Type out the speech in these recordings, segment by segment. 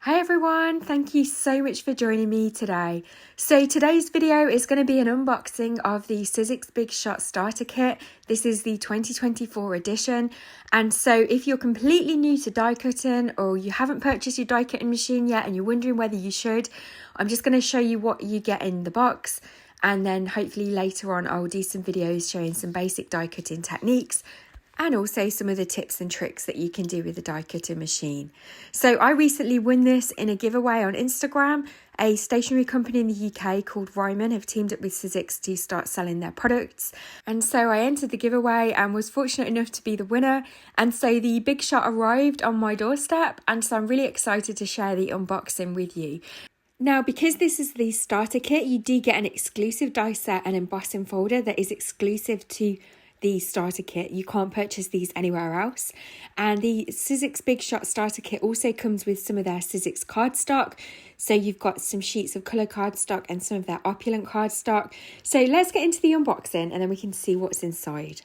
Hi everyone, thank you so much for joining me today. So today's video is going to be an unboxing of the Sizzix Big Shot Starter Kit. This is the 2024 edition, and so if you're completely new to die cutting or you haven't purchased your die cutting machine yet and you're wondering whether you should, I'm just going to show you what you get in the box, and then hopefully later on I'll do some videos showing some basic die cutting techniques and also some of the tips and tricks that you can do with the die cutting machine. So I recently won this in a giveaway on Instagram. A stationery company in the UK called Ryman have teamed up with Sizzix to start selling their products. And so I entered the giveaway and was fortunate enough to be the winner. And so the Big Shot arrived on my doorstep, and so I'm really excited to share the unboxing with you. Now, because this is the starter kit, you do get an exclusive die set and embossing folder that is exclusive to the starter kit. You can't purchase these anywhere else. And the Sizzix Big Shot Starter Kit also comes with some of their Sizzix Cardstock. So you've got some sheets of colour cardstock and some of their opulent cardstock. So let's get into the unboxing and then we can see what's inside.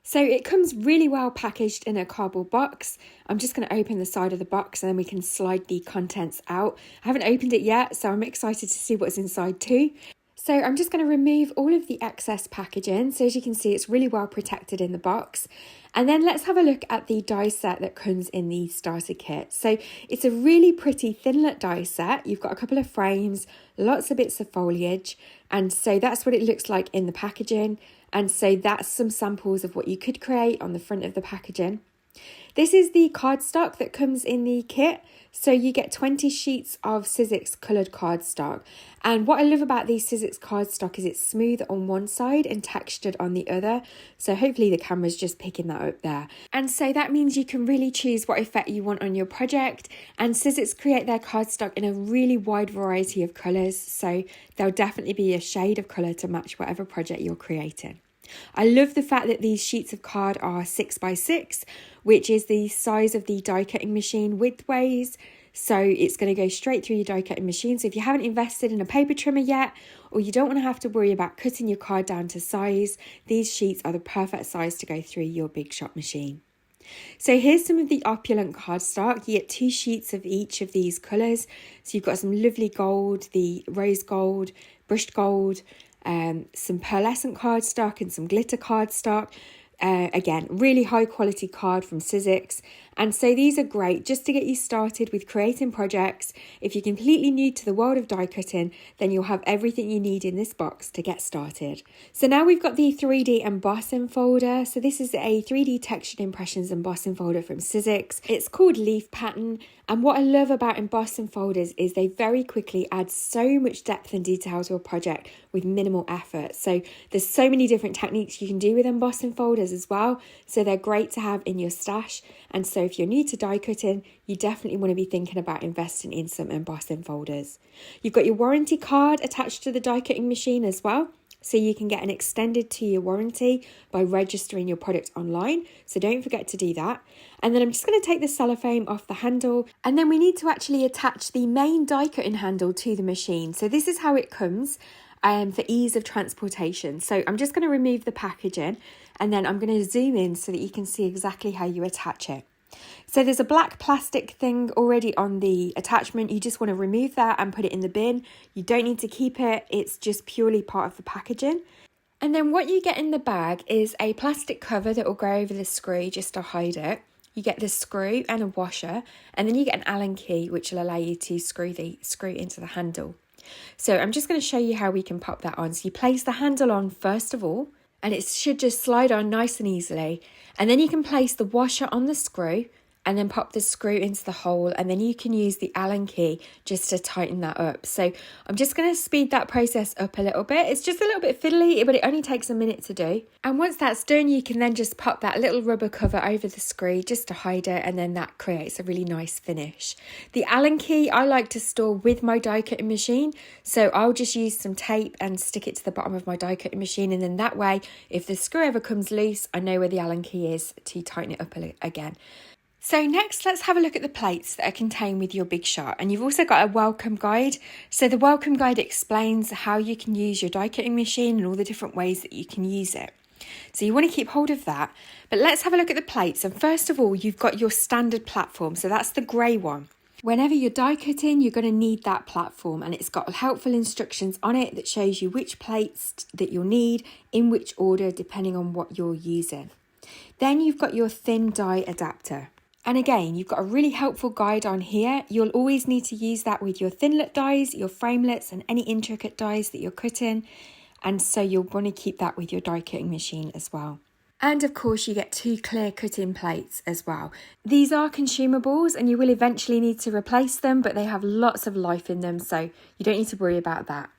So it comes really well packaged in a cardboard box. I'm just going to open the side of the box and then we can slide the contents out. I haven't opened it yet, so I'm excited to see what's inside too. So I'm just going to remove all of the excess packaging. So as you can see, it's really well protected in the box. And then let's have a look at the die set that comes in the starter kit. So it's a really pretty thin-lit die set. You've got a couple of frames, lots of bits of foliage. And so that's what it looks like in the packaging. And so that's some samples of what you could create on the front of the packaging. This is the cardstock that comes in the kit. So you get 20 sheets of Sizzix coloured cardstock. And what I love about these Sizzix cardstock is it's smooth on one side and textured on the other. So hopefully the camera's just picking that up there. And so that means you can really choose what effect you want on your project. And Sizzix create their cardstock in a really wide variety of colours. So there'll definitely be a shade of colour to match whatever project you're creating. I love the fact that these sheets of card are 6x6, which is the size of the die cutting machine widthways. So it's going to go straight through your die cutting machine. So if you haven't invested in a paper trimmer yet, or you don't want to have to worry about cutting your card down to size, these sheets are the perfect size to go through your Big Shot machine. So here's some of the opulent cardstock. You get 2 sheets of each of these colours. So you've got some lovely gold, the rose gold, brushed gold, some pearlescent cardstock and some glitter cardstock. Again, really high quality card from Sizzix. And so these are great just to get you started with creating projects. If you're completely new to the world of die cutting, then you'll have everything you need in this box to get started. So now we've got the 3D embossing folder. So this is a 3D textured impressions embossing folder from Sizzix. It's called Leaf Pattern. And what I love about embossing folders is they very quickly add so much depth and detail to a project with minimal effort. So there's so many different techniques you can do with embossing folders as well. So they're great to have in your stash. And so if you're new to die cutting, you definitely want to be thinking about investing in some embossing folders. You've got your warranty card attached to the die cutting machine as well. So you can get an extended 2-year warranty by registering your product online. So don't forget to do that. And then I'm just going to take the cellophane off the handle. And then we need to actually attach the main die cutting handle to the machine. So this is how it comes for ease of transportation. So I'm just going to remove the packaging and then I'm going to zoom in so that you can see exactly how you attach it. So there's a black plastic thing already on the attachment. You just want to remove that and put it in the bin. You don't need to keep it. It's just purely part of the packaging. And then what you get in the bag is a plastic cover that will go over the screw just to hide it. You get the screw and a washer, and then you get an Allen key, which will allow you to screw the screw into the handle. So I'm just going to show you how we can pop that on. So you place the handle on first of all, and it should just slide on nice and easily. And then you can place the washer on the screw and then pop the screw into the hole, and then you can use the Allen key just to tighten that up. So I'm just going to speed that process up a little bit. It's just a little bit fiddly, but it only takes a minute to do. And once that's done, you can then just pop that little rubber cover over the screw just to hide it, and then that creates a really nice finish. The Allen key I like to store with my die cutting machine, so I'll just use some tape and stick it to the bottom of my die cutting machine, and then that way, if the screw ever comes loose, I know where the Allen key is to tighten it up again. So next, let's have a look at the plates that are contained with your Big Shot. And you've also got a welcome guide. So the welcome guide explains how you can use your die cutting machine and all the different ways that you can use it. So you want to keep hold of that. But let's have a look at the plates. And first of all, you've got your standard platform. So that's the grey one. Whenever you're die cutting, you're going to need that platform, and it's got helpful instructions on it that shows you which plates that you'll need in which order depending on what you're using. Then you've got your thin die adapter. And again, you've got a really helpful guide on here. You'll always need to use that with your thinlet dies, your framelets, and any intricate dies that you're cutting. And so you'll want to keep that with your die cutting machine as well. And of course, you get 2 clear cutting plates as well. These are consumables and you will eventually need to replace them, but they have lots of life in them, so you don't need to worry about that.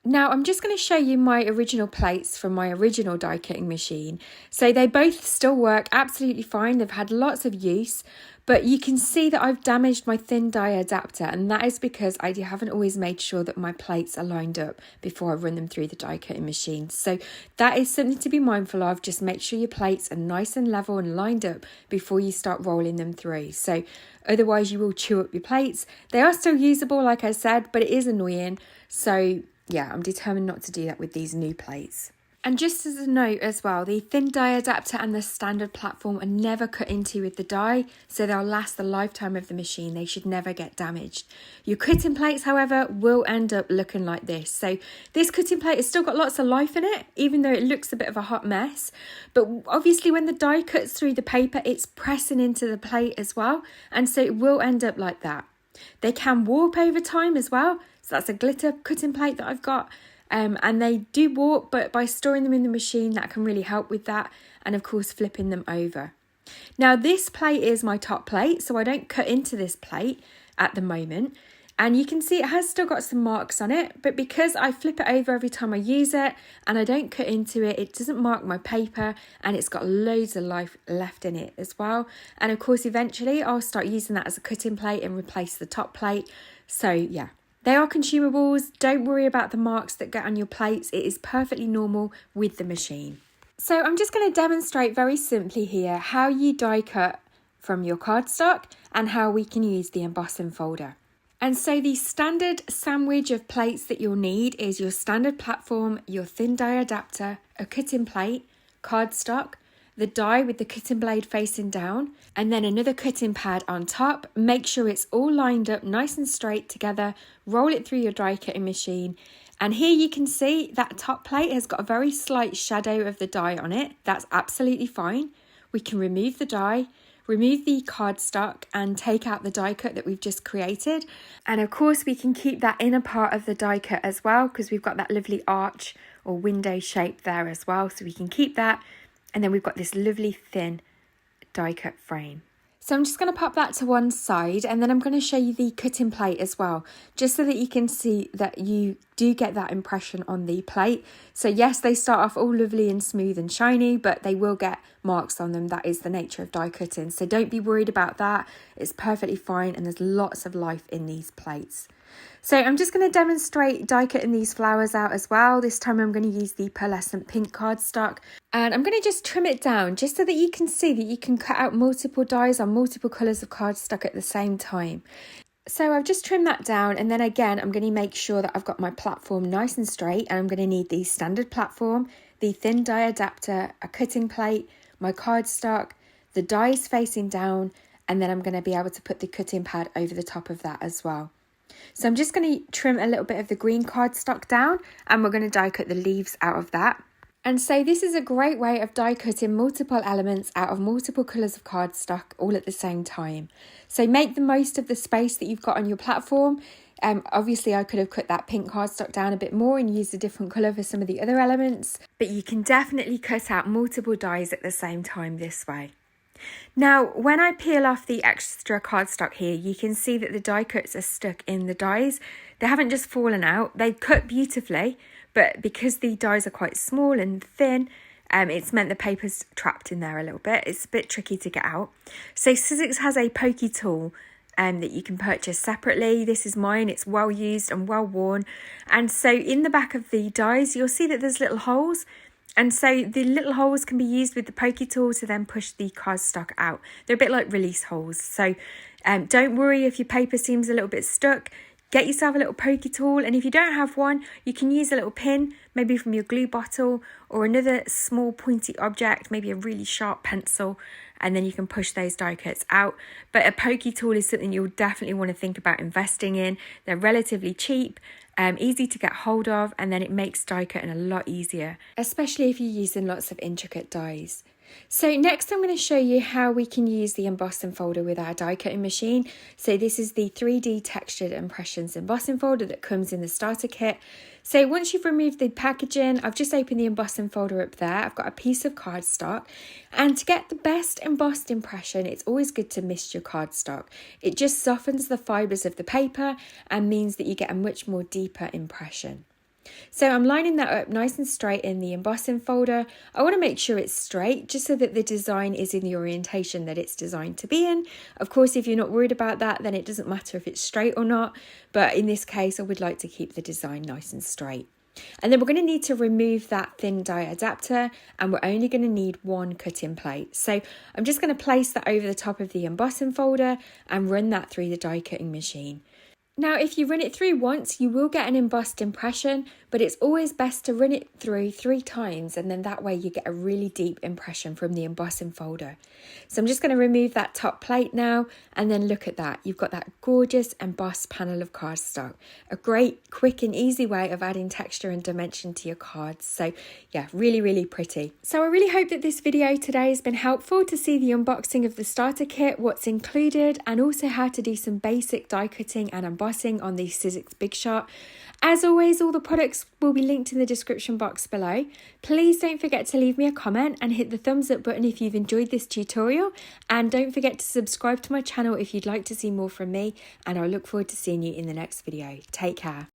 Now, I'm just going to show you my original plates from my original die cutting machine. So they both still work absolutely fine. They've had lots of use, but you can see that I've damaged my thin die adapter, and that is because I haven't always made sure that my plates are lined up before I run them through the die cutting machine. So that is something to be mindful of. Just make sure your plates are nice and level and lined up before you start rolling them through. So otherwise you will chew up your plates. They are still usable, like I said, but it is annoying. So yeah, I'm determined not to do that with these new plates. And just as a note as well, the thin die adapter and the standard platform are never cut into with the die, so they'll last the lifetime of the machine. They should never get damaged. Your cutting plates, however, will end up looking like this. So this cutting plate has still got lots of life in it, even though it looks a bit of a hot mess. But obviously when the die cuts through the paper, it's pressing into the plate as well, and so it will end up like that. They can warp over time as well. So that's a glitter cutting plate that I've got. And they do warp, but by storing them in the machine, that can really help with that. And of course, flipping them over. Now, this plate is my top plate, so I don't cut into this plate at the moment. And you can see it has still got some marks on it, but because I flip it over every time I use it and I don't cut into it, it doesn't mark my paper, and it's got loads of life left in it as well. And of course, eventually I'll start using that as a cutting plate and replace the top plate. So yeah. They are consumables. Don't worry about the marks that get on your plates. It is perfectly normal with the machine. So I'm just going to demonstrate very simply here how you die cut from your cardstock and how we can use the embossing folder. And so the standard sandwich of plates that you'll need is your standard platform, your thin die adapter, a cutting plate, cardstock, the die with the cutting blade facing down, and then another cutting pad on top. Make sure it's all lined up nice and straight together. Roll it through your die cutting machine. And here you can see that top plate has got a very slight shadow of the die on it. That's absolutely fine. We can remove the die, remove the cardstock, and take out the die cut that we've just created. And of course we can keep that inner part of the die cut as well, because we've got that lovely arch or window shape there as well. So we can keep that. And then we've got this lovely thin die cut frame. So I'm just going to pop that to one side, and then I'm going to show you the cutting plate as well, just so that you can see that you do get that impression on the plate. So yes, they start off all lovely and smooth and shiny, but they will get marks on them. That is the nature of die cutting. So don't be worried about that. It's perfectly fine, and there's lots of life in these plates. So I'm just going to demonstrate die cutting these flowers out as well. This time I'm going to use the pearlescent pink cardstock, and I'm going to just trim it down just so that you can see that you can cut out multiple dies on multiple colours of cardstock at the same time. So I've just trimmed that down, and then again I'm going to make sure that I've got my platform nice and straight, and I'm going to need the standard platform, the thin die adapter, a cutting plate, my cardstock, the dies facing down, and then I'm going to be able to put the cutting pad over the top of that as well. So I'm just going to trim a little bit of the green cardstock down, and we're going to die cut the leaves out of that. And so this is a great way of die cutting multiple elements out of multiple colours of cardstock all at the same time. So make the most of the space that you've got on your platform. Obviously I could have cut that pink cardstock down a bit more and used a different colour for some of the other elements, but you can definitely cut out multiple dies at the same time this way. Now, when I peel off the extra cardstock here, you can see that the die cuts are stuck in the dies. They haven't just fallen out. They cut beautifully, but because the dies are quite small and thin, it's meant the paper's trapped in there a little bit. It's a bit tricky to get out. So Sizzix has a Pokey tool that you can purchase separately. This is mine. It's well used and well worn. And so in the back of the dies, you'll see that there's little holes. And so the little holes can be used with the Pokey tool to then push the cardstock out. They're a bit like release holes. So don't worry if your paper seems a little bit stuck. get yourself a little pokey tool, and if you don't have one, you can use a little pin, maybe from your glue bottle, or another small pointy object, maybe a really sharp pencil, and then you can push those die cuts out. But a pokey tool is something you'll definitely want to think about investing in. They're relatively cheap, easy to get hold of, and then it makes die cutting a lot easier, especially if you're using lots of intricate dies. So next I'm going to show you how we can use the embossing folder with our die cutting machine. So this is the 3D textured impressions embossing folder that comes in the starter kit. So once you've removed the packaging, I've just opened the embossing folder up there. I've got a piece of cardstock, and to get the best embossed impression, it's always good to mist your cardstock. It just softens the fibres of the paper and means that you get a much more deeper impression. So I'm lining that up nice and straight in the embossing folder. I want to make sure it's straight just so that the design is in the orientation that it's designed to be in. Of course, if you're not worried about that, then it doesn't matter if it's straight or not. But in this case, I would like to keep the design nice and straight. And then we're going to need to remove that thin die adapter, and we're only going to need one cutting plate. So I'm just going to place that over the top of the embossing folder and run that through the die cutting machine. Now, if you run it through once, you will get an embossed impression, but it's always best to run it through 3 times, and then that way you get a really deep impression from the embossing folder. So I'm just going to remove that top plate now, and then look at that. You've got that gorgeous embossed panel of cardstock. A great, quick and easy way of adding texture and dimension to your cards. So yeah, really, really pretty. So I really hope that this video today has been helpful to see the unboxing of the starter kit, what's included, and also how to do some basic die cutting and embossing on the Sizzix Big Shot. As always, all the products will be linked in the description box below. Please don't forget to leave me a comment and hit the thumbs up button if you've enjoyed this tutorial, and don't forget to subscribe to my channel if you'd like to see more from me, and I look forward to seeing you in the next video. Take care.